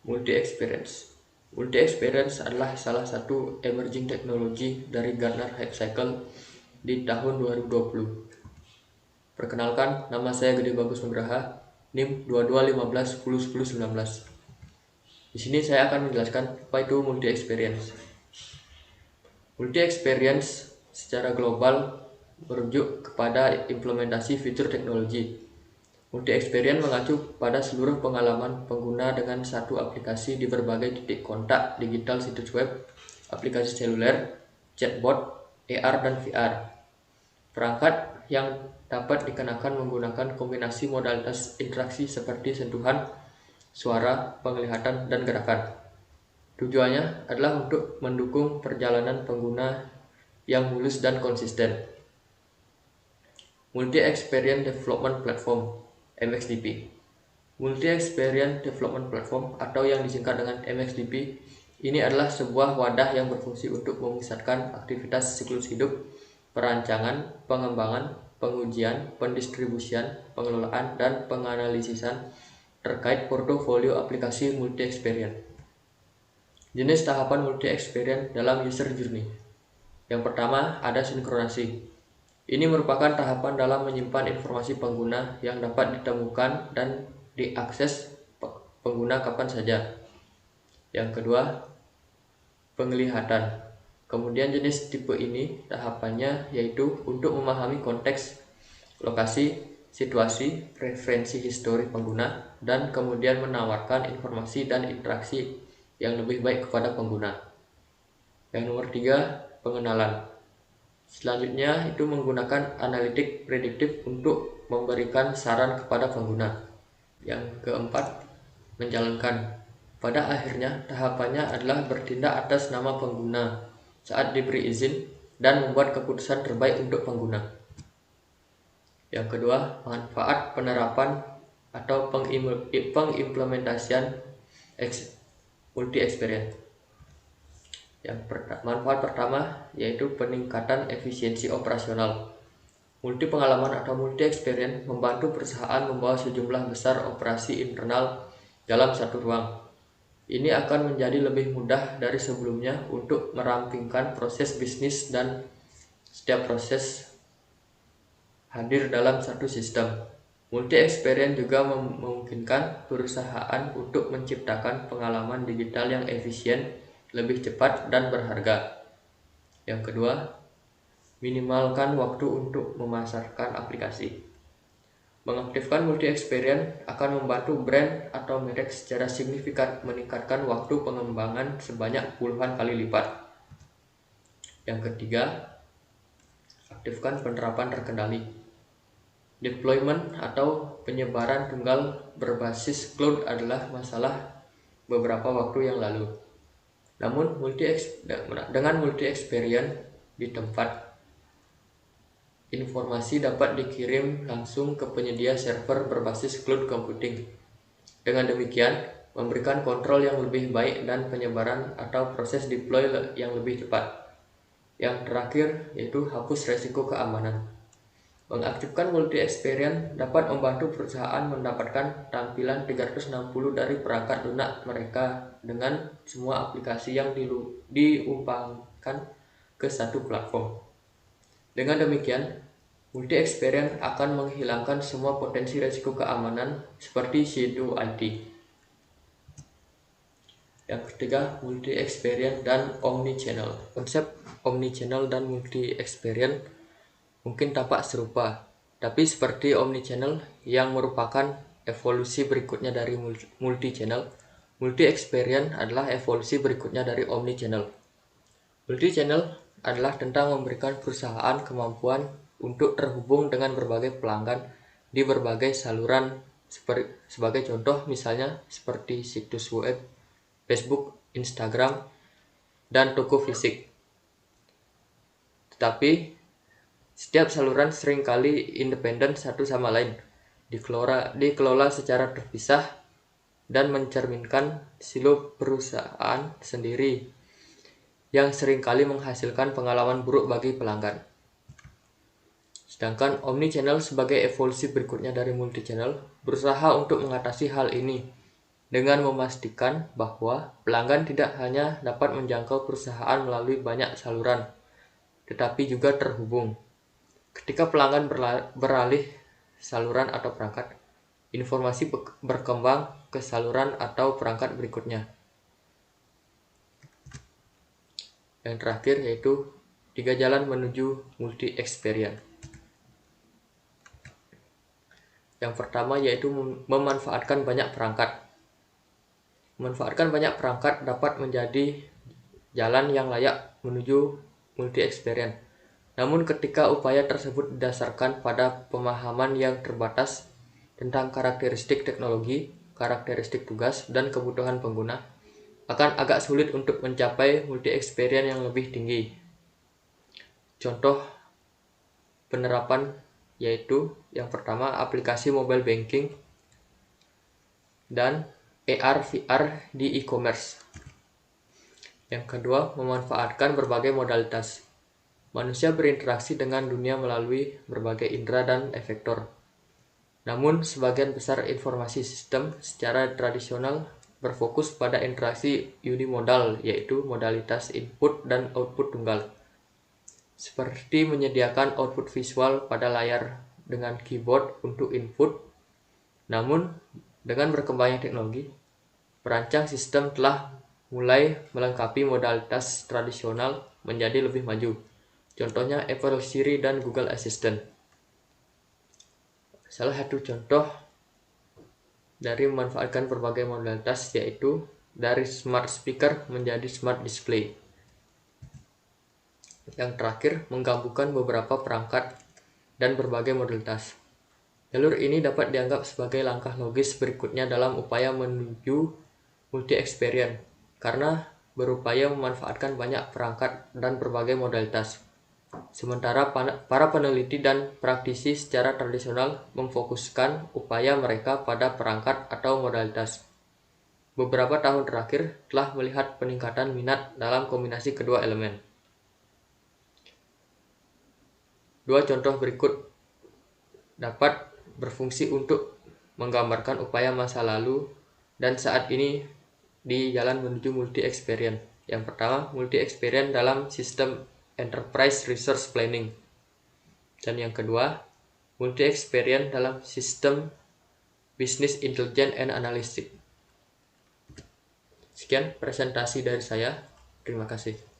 Multi experience. Multi experience adalah salah satu emerging teknologi dari Gartner Hype Cycle di tahun 2020. Perkenalkan, nama saya Gede Bagus Nugraha, NIM 2215101019. Di sini saya akan menjelaskan apa itu multi experience. Multi experience secara global merujuk kepada implementasi fitur teknologi. Multi experience mengacu pada seluruh pengalaman pengguna dengan satu aplikasi di berbagai titik kontak digital situs web, aplikasi seluler, chatbot, AR dan VR. Perangkat yang dapat dikenakan menggunakan kombinasi modalitas interaksi seperti sentuhan, suara, penglihatan, dan gerakan. Tujuannya adalah untuk mendukung perjalanan pengguna yang mulus dan konsisten. Multi Experience Development Platform (MXDP). Multi Experience Development Platform atau yang disingkat dengan MXDP ini adalah sebuah wadah yang berfungsi untuk memusatkan aktivitas siklus hidup, perancangan, pengembangan, pengujian, pendistribusian, pengelolaan, dan penganalisisan terkait portofolio aplikasi multi experience. Jenis tahapan multi experience dalam user journey. Yang pertama ada sinkronasi. Ini merupakan tahapan dalam menyimpan informasi pengguna yang dapat ditemukan dan diakses pengguna kapan saja. Yang kedua, penglihatan. Kemudian jenis tipe ini tahapannya yaitu untuk memahami konteks, lokasi, situasi, preferensi histori pengguna, dan kemudian menawarkan informasi dan interaksi yang lebih baik kepada pengguna. Yang nomor tiga, pengenalan. Selanjutnya itu menggunakan analitik prediktif untuk memberikan saran kepada pengguna. Yang keempat, menjalankan. Pada akhirnya tahapannya adalah bertindak atas nama pengguna saat diberi izin dan membuat keputusan terbaik untuk pengguna. Yang kedua, manfaat penerapan atau pengimplementasian multi experience. Manfaat pertama yaitu peningkatan efisiensi operasional. Multi pengalaman atau multi experience membantu perusahaan membawa sejumlah besar operasi internal dalam satu ruang. Ini akan menjadi lebih mudah dari sebelumnya untuk merampingkan proses bisnis dan setiap proses hadir dalam satu sistem. Multi experience juga memungkinkan perusahaan untuk menciptakan pengalaman digital yang efisien, lebih cepat dan berharga. Yang kedua, minimalkan waktu untuk memasarkan aplikasi. Mengaktifkan multi experience akan membantu brand atau merek secara signifikan meningkatkan waktu pengembangan sebanyak puluhan kali lipat. Yang ketiga, aktifkan penerapan terkendali. Deployment atau penyebaran tunggal berbasis cloud adalah masalah beberapa waktu yang lalu. Namun dengan multi experience di tempat, informasi dapat dikirim langsung ke penyedia server berbasis cloud computing. Dengan demikian, memberikan kontrol yang lebih baik dan penyebaran atau proses deploy yang lebih cepat. Yang terakhir yaitu hapus resiko keamanan. Mengaktifkan multi experience dapat membantu perusahaan mendapatkan tampilan 360 dari perangkat lunak mereka dengan semua aplikasi yang diumpangkan ke satu platform. Dengan demikian, multi experience akan menghilangkan semua potensi risiko keamanan seperti shadow IT. Yang ketiga, multi experience dan omni channel. Konsep omni channel dan multi experience mungkin tampak serupa, tapi seperti omnichannel yang merupakan evolusi berikutnya dari multi-channel, multi-experience adalah evolusi berikutnya dari omnichannel. Multi-channel adalah tentang memberikan perusahaan kemampuan untuk terhubung dengan berbagai pelanggan di berbagai saluran, sebagai contoh misalnya seperti situs web, Facebook, Instagram, dan toko fisik. Tetapi setiap saluran seringkali independen satu sama lain, dikelola secara terpisah dan mencerminkan silo perusahaan sendiri yang seringkali menghasilkan pengalaman buruk bagi pelanggan. Sedangkan omnichannel sebagai evolusi berikutnya dari multichannel berusaha untuk mengatasi hal ini dengan memastikan bahwa pelanggan tidak hanya dapat menjangkau perusahaan melalui banyak saluran, tetapi juga terhubung. Ketika pelanggan beralih saluran atau perangkat, informasi berkembang ke saluran atau perangkat berikutnya. Yang terakhir yaitu 3 jalan menuju multi-experience. Yang pertama yaitu memanfaatkan banyak perangkat. Memanfaatkan banyak perangkat dapat menjadi jalan yang layak menuju multi-experience. Namun ketika upaya tersebut didasarkan pada pemahaman yang terbatas tentang karakteristik teknologi, karakteristik tugas, dan kebutuhan pengguna, akan agak sulit untuk mencapai multi-experience yang lebih tinggi. Contoh penerapan yaitu yang pertama aplikasi mobile banking dan AR/VR di e-commerce. Yang kedua, memanfaatkan berbagai modalitas. Manusia berinteraksi dengan dunia melalui berbagai indera dan efektor. Namun, sebagian besar informasi sistem secara tradisional berfokus pada interaksi unimodal, yaitu modalitas input dan output tunggal. Seperti menyediakan output visual pada layar dengan keyboard untuk input. Namun, dengan berkembangnya teknologi, perancang sistem telah mulai melengkapi modalitas tradisional menjadi lebih maju. Contohnya Apple Siri dan Google Assistant. Salah satu contoh dari memanfaatkan berbagai modalitas yaitu dari smart speaker menjadi smart display. Yang terakhir, menggabungkan beberapa perangkat dan berbagai modalitas. Jalur ini dapat dianggap sebagai langkah logis berikutnya dalam upaya menuju multi-experience karena berupaya memanfaatkan banyak perangkat dan berbagai modalitas. Sementara para peneliti dan praktisi secara tradisional memfokuskan upaya mereka pada perangkat atau modalitas. Beberapa tahun terakhir telah melihat peningkatan minat dalam kombinasi kedua elemen. Dua contoh berikut dapat berfungsi untuk menggambarkan upaya masa lalu dan saat ini di jalan menuju multi-experience. Yang pertama, multi-experience dalam sistem Enterprise Resource Planning. Dan yang kedua, multi-experience dalam sistem Business Intelligence and Analytics. Sekian presentasi dari saya. Terima kasih.